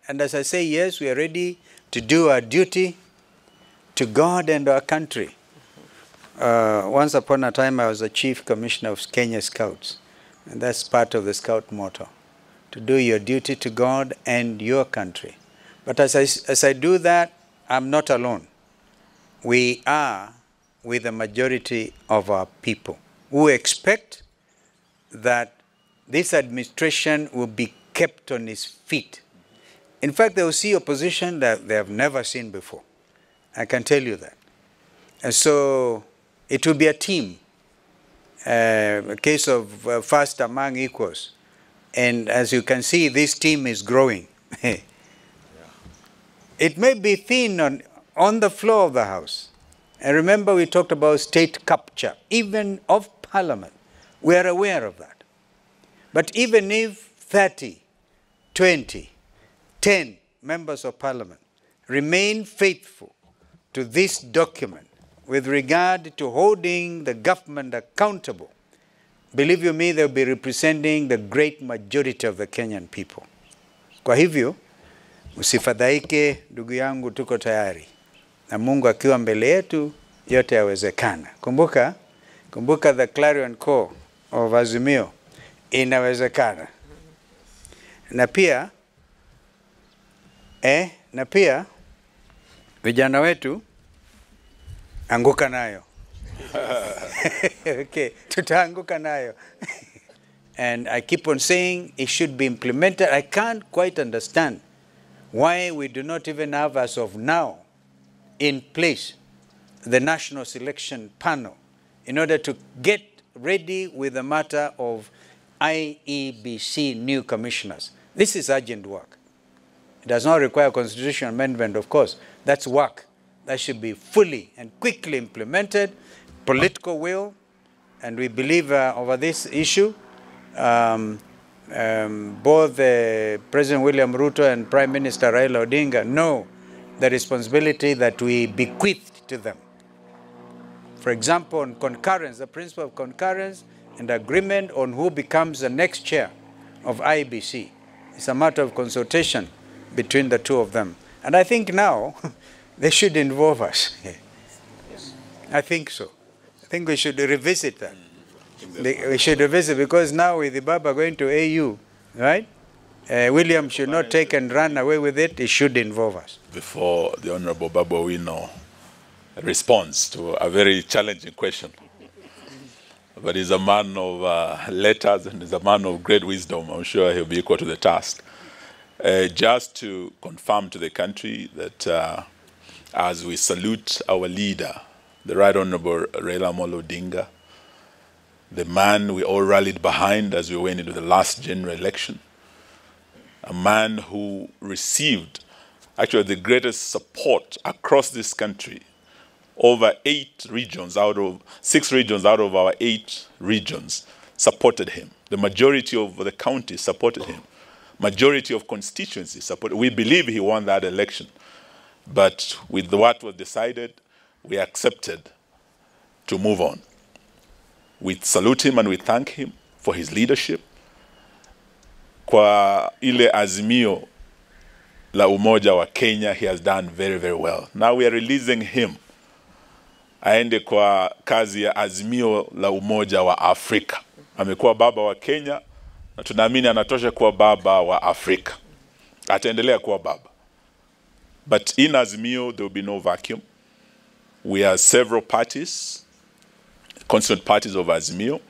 And as I say, yes, we are ready to do our duty to God and our country. Once upon a time, I was the Chief Commissioner of Kenya Scouts. And that's part of the Scout motto, to do your duty to God and your country. But as I do that, I'm not alone. We are with the majority of our people who expect that this administration will be kept on its feet. In fact, they will see opposition that they have never seen before. I can tell you that. And so it will be a team, a case of first among equals. And as you can see, this team is growing. It may be thin on the floor of the House. And remember, we talked about state capture, even of Parliament. We are aware of that. But even if 30, 20, 10 members of Parliament remain faithful to this document with regard to holding the government accountable, believe you me, they'll be representing the great majority of the Kenyan people. Kwa hivyo, usifadhaike ndugu yangu, tuko tayari. Na Mungu akiwa mbele yetu, yote yawezekana. Kumbuka the clarion call of Azimio, inawezekana. Na pia, vijana wetu, anguka nayo. Okay, tutaanguka nayo. And I keep on saying it should be implemented. I can't quite understand why we do not even have, as of now, in place the National Selection Panel in order to get ready with the matter of IEBC new commissioners. This is urgent work. It does not require constitutional amendment, of course. That's work that should be fully and quickly implemented, political will, and we believe over this issue, both President William Ruto and Prime Minister Raila Odinga know the responsibility that we bequeathed to them. For example, on concurrence, the principle of concurrence and agreement on who becomes the next chair of IEBC. It's a matter of consultation between the two of them. And I think now they should involve us. I think so. I think we should revisit that. We should revisit, because now with the BABU going to AU, right? William should not take and run away with it. It should involve us. Before the Honorable BABU OWINO responds to a very challenging question. But he's a man of letters and he's a man of great wisdom. I'm sure he'll be equal to the task. Just to confirm to the country that as we salute our leader, the Right Honorable Raila Amolo Odinga, the man we all rallied behind as we went into the last general election, a man who received actually the greatest support across this country. Over 6 regions out of our 8 regions supported him. The majority of the counties supported him. Majority of constituencies supported. We believe he won that election. But with what was decided, we accepted to move on. We salute him and we thank him for his leadership. Kwa ile azimio la umoja wa Kenya, he has done very, very well. Now we are releasing him aende kwa kazi ya azimio la umoja wa Afrika. Amekuwa baba wa Kenya na tunaamini anatosha kuwa baba wa Afrika. Ataendelea kuwa baba. But in azimio, there will be no vacuum. We are several parties, constituent parties of azimio,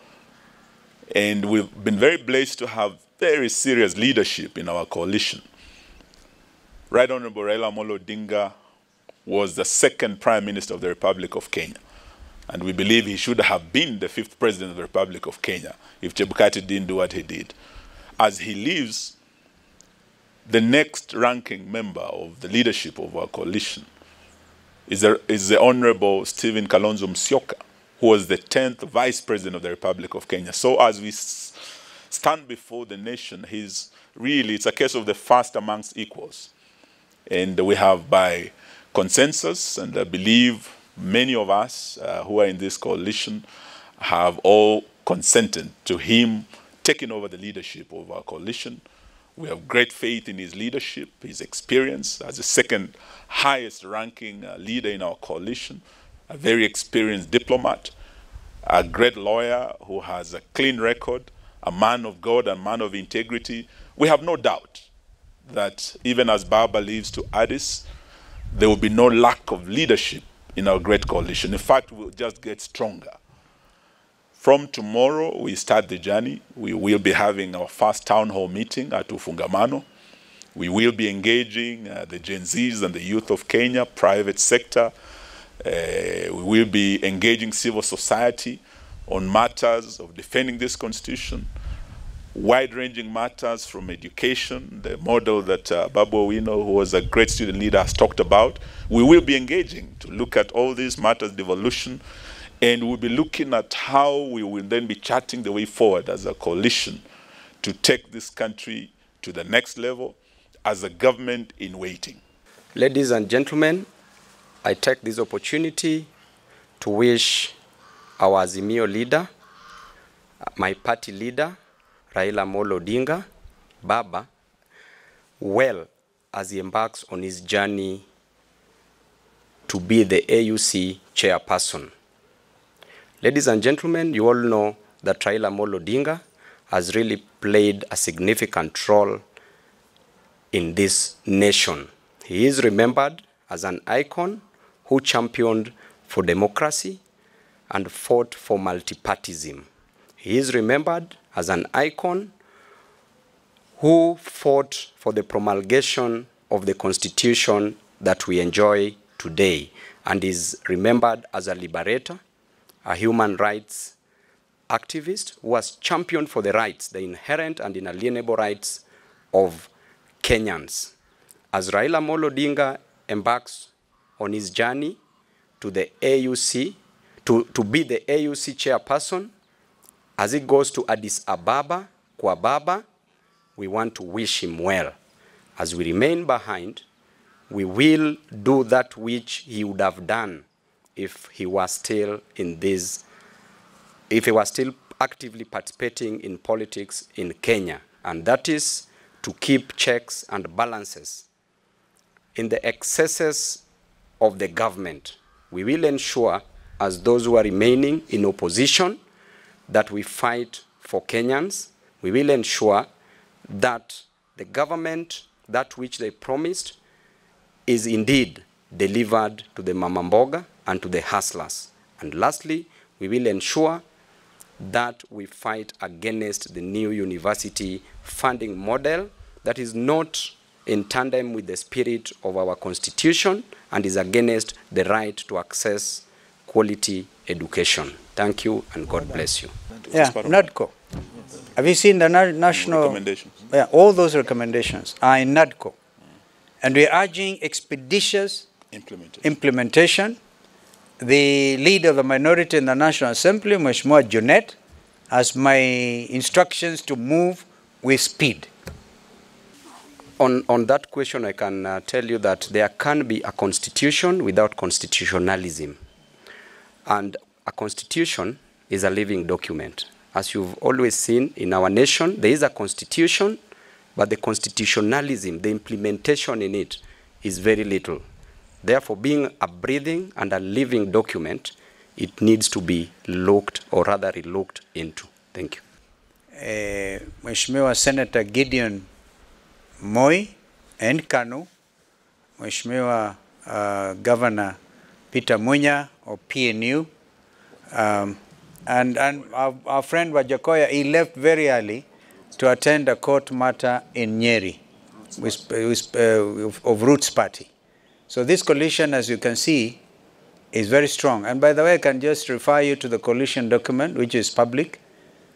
and we've been very blessed to have very serious leadership in our coalition. Right Honorable Raila Amolo Odinga was the 2nd Prime Minister of the Republic of Kenya. And we believe he should have been the 5th President of the Republic of Kenya if Chebukati didn't do what he did. As he leaves, the next ranking member of the leadership of our coalition is the Honorable Stephen Kalonzo Musyoka, who was the 10th Vice President of the Republic of Kenya. So as we stand before the nation, it's a case of the first amongst equals. And we have, by consensus, and I believe many of us who are in this coalition have all consented to him taking over the leadership of our coalition We have great faith in his leadership, his experience as the second highest ranking leader in our coalition, a very experienced diplomat, a great lawyer who has a clean record, a man of God, a man of integrity. We have no doubt that even as Baba leaves to Addis, there will be no lack of leadership in our great coalition. In fact, we'll just get stronger. From tomorrow, we start the journey. We will be having our first town hall meeting at Ufungamano. We will be engaging the Gen Zs and the youth of Kenya, private sector. We will be engaging civil society on matters of defending this constitution, wide-ranging matters from education, the model that BABU OWINO, who was a great student leader, has talked about. We will be engaging to look at all these matters, devolution, and we'll be looking at how we will then be charting the way forward as a coalition to take this country to the next level as a government in waiting. Ladies and gentlemen, I take this opportunity to wish our Azimio leader, my party leader, Raila Amolo Odinga, Baba, well as he embarks on his journey to be the AUC chairperson. Ladies and gentlemen, you all know that Raila Amolo Odinga has really played a significant role in this nation. He is remembered as an icon who championed for democracy and fought for multipartyism. He is remembered as an icon who fought for the promulgation of the constitution that we enjoy today, and is remembered as a liberator, a human rights activist who has championed for the rights, the inherent and inalienable rights of Kenyans. As Raila Amolo Odinga embarks on his journey to the AUC, to be the AUC chairperson, as he goes to Addis Ababa, kwa Baba, we want to wish him well. As we remain behind, we will do that which he would have done if he was still in this, if he was still actively participating in politics in Kenya, and that is to keep checks and balances in the excesses of the government. We will ensure, as those who are remaining in opposition, that we fight for Kenyans. We will ensure that the government, that which they promised, is indeed delivered to the Mama Mboga and to the hustlers. And lastly, we will ensure that we fight against the new university funding model that is not in tandem with the spirit of our constitution and is against the right to access quality education. Thank you, and God bless you. Yeah, NADCO. Have you seen the national recommendations? Yeah, all those recommendations are in NADCO. And we're urging expeditious implementation. The leader of the minority in the National Assembly, Mheshimiwa Junet, has my instructions to move with speed. On that question, I can tell you that there can be a constitution without constitutionalism. And a constitution is a living document. As you've always seen in our nation, there is a constitution, but the constitutionalism, the implementation in it, is very little. Therefore, being a breathing and a living document, it needs to be looked, or rather looked into. Thank you. Mheshimiwa Senator Gideon Moi and Kanu, Mheshimiwa Governor Peter Munya of PNU, and our friend Wajakoya, he left very early to attend a court matter in Nyeri of Roots Party. So this coalition, as you can see, is very strong. And by the way, I can just refer you to the coalition document, which is public,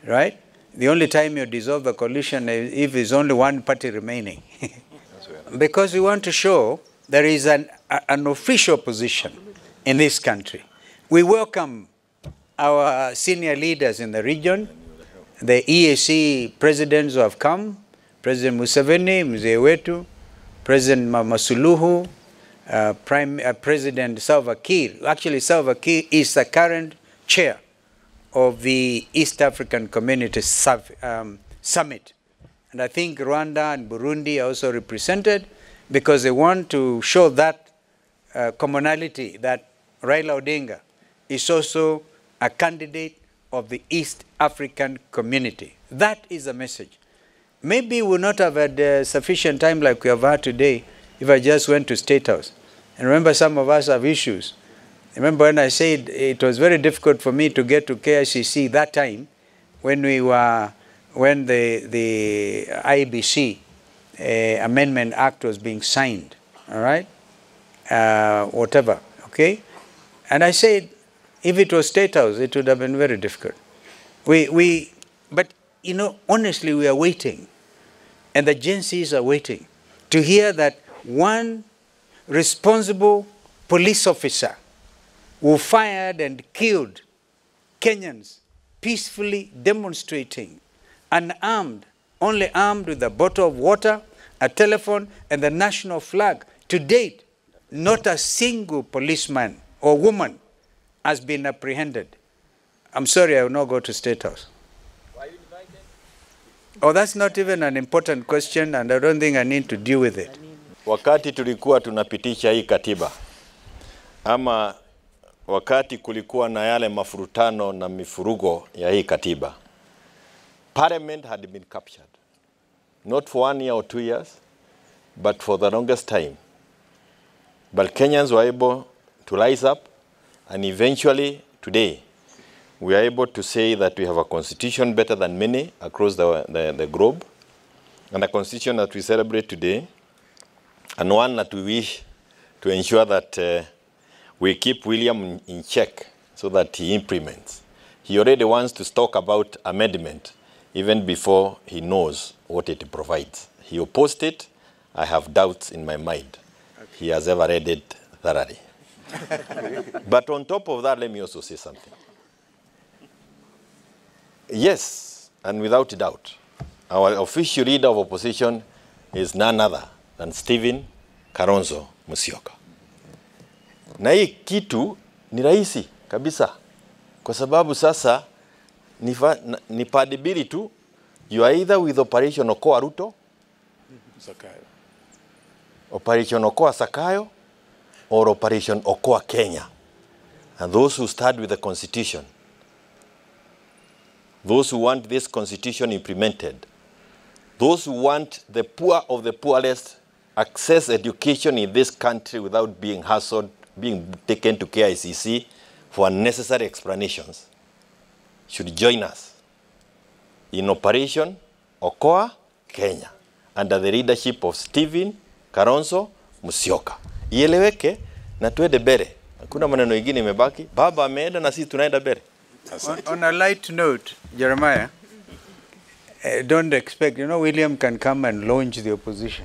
right? The only time you dissolve the coalition is if there's only one party remaining. Because we want to show there is an official position in this country. We welcome our senior leaders in the region, the EAC presidents who have come, President Museveni, Mzee Wetu, President Mama Suluhu, President Salva Kiir. Actually, Salva Kiir is the current chair of the East African Community Summit. And I think Rwanda and Burundi are also represented because they want to show that commonality, that Raila Odinga is also a candidate of the East African community. That is the message. Maybe we would not have had sufficient time like we have had today if I just went to State House. And remember, some of us have issues. Remember when I said it was very difficult for me to get to KICC that time when the IBC Amendment Act was being signed, all right? Whatever, okay? And I said, if it was State House, it would have been very difficult. But, you know, honestly, we are waiting, and the agencies are waiting to hear that one responsible police officer who fired and killed Kenyans peacefully demonstrating, unarmed, only armed with a bottle of water, a telephone, and the national flag. To date, not a single policeman or woman has been apprehended. I'm sorry, I will not go to State House. Were you invited? Oh, that's not even an important question, and I don't think I need to deal with it. Wakati tulikuwa tunapitisha hii katiba, ama wakati kulikuwa na yale mafurutano na mifurugo ya hii katiba, Parliament had been captured. Not for 1 year or 2 years, but for the longest time. But Kenyans were able to rise up, and eventually, today, we are able to say that we have a constitution better than many across the globe, and a constitution that we celebrate today, and one that we wish to ensure that we keep William in check so that he implements. He already wants to talk about amendment even before he knows what it provides. He opposed it. I have doubts in my mind. Okay. He has ever read it thoroughly. But on top of that, let me also say something. Yes, and without doubt, our official leader of opposition is none other than Stephen Kalonzo Musyoka. Na hii kitu ni rahisi kabisa, kwa sababu sasa ni padibili tu. You are either with Operation Okoa Ruto, Sakayo. Operation Okoa Sakayo, or Operation Okoa Kenya. And those who start with the constitution, those who want this constitution implemented, those who want the poor of the poorest access education in this country without being hassled, being taken to KICC for unnecessary explanations, should join us in Operation Okoa Kenya under the leadership of Stephen Kalonzo Musyoka. Ieleweke na tuende mbele. Hakuna maneno mengine imebaki. Baba ameenda na sisi tunaenda mbele. On a light note, Jeremiah, don't expect, you know, William can come and launch the opposition.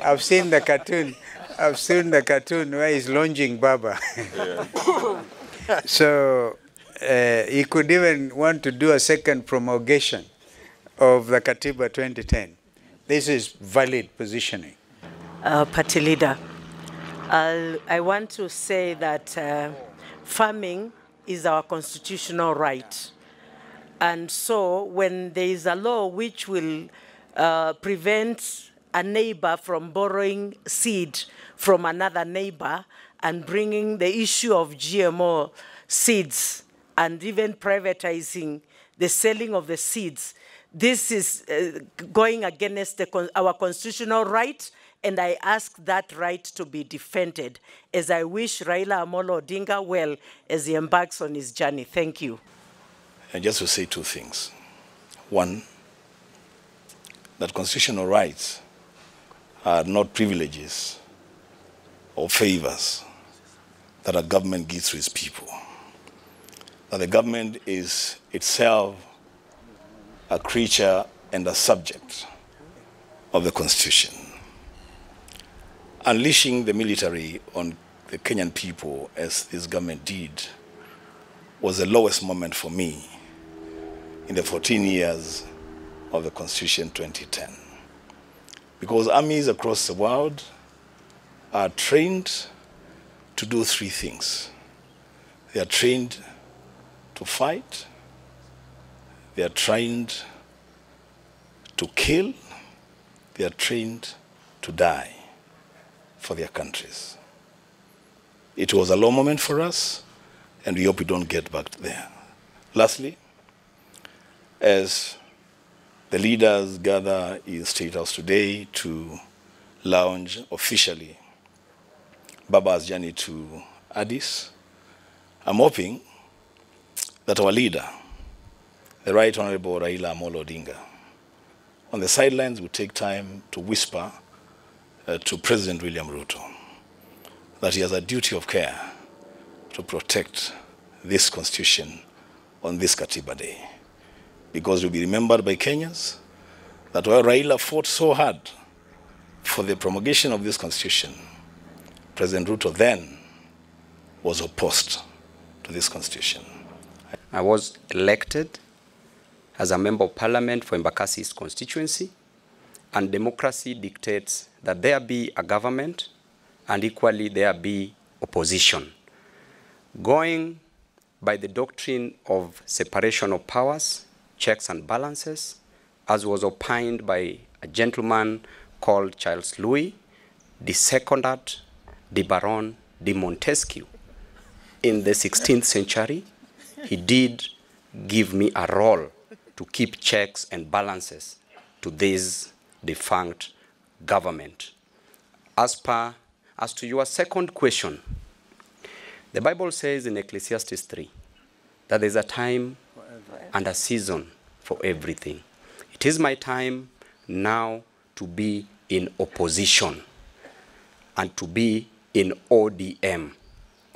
I've seen the cartoon. I've seen the cartoon where he's launching Baba. So he could even want to do a second promulgation of the Katiba 2010. This is valid positioning. Party leader, I want to say that farming is our constitutional right. And so when there is a law which will prevent a neighbor from borrowing seed from another neighbor and bringing the issue of GMO seeds and even privatizing the selling of the seeds, this is going against our constitutional right, and I ask that right to be defended as I wish Raila Amolo Odinga well as he embarks on his journey. Thank you. And just to say two things. One, that constitutional rights are not privileges or favors that a government gives to its people. That the government is itself a creature and a subject of the Constitution. Unleashing the military on the Kenyan people, as this government did, was the lowest moment for me in the 14 years of the Constitution 2010. Because armies across the world are trained to do three things. They are trained to fight, They are trained to kill. They are trained to die for their countries. It was a low moment for us, and we hope we don't get back there. Lastly, as the leaders gather in State House today to launch officially Baba's journey to Addis, I'm hoping that our leader, the Right Honorable Raila Amolo Odinga, on the sidelines will take time to whisper to President William Ruto that he has a duty of care to protect this constitution on this Katiba Day. Because you'll be remembered by Kenyans that while Raila fought so hard for the promulgation of this constitution, President Ruto then was opposed to this constitution. I was elected as a member of parliament for Embakasi's constituency, and democracy dictates that there be a government and equally there be opposition. Going by the doctrine of separation of powers, checks and balances, as was opined by a gentleman called Charles Louis, the seconded the Baron de Montesquieu. In the 16th century, he did give me a role to keep checks and balances to this defunct government. As to your second question, the Bible says in Ecclesiastes 3 that there's a time and a season for everything. It is my time now to be in opposition and to be in ODM.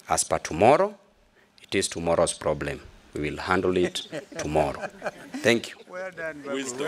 As per tomorrow, it is tomorrow's problem. We will handle it tomorrow. Thank you. Well done, Wisdom.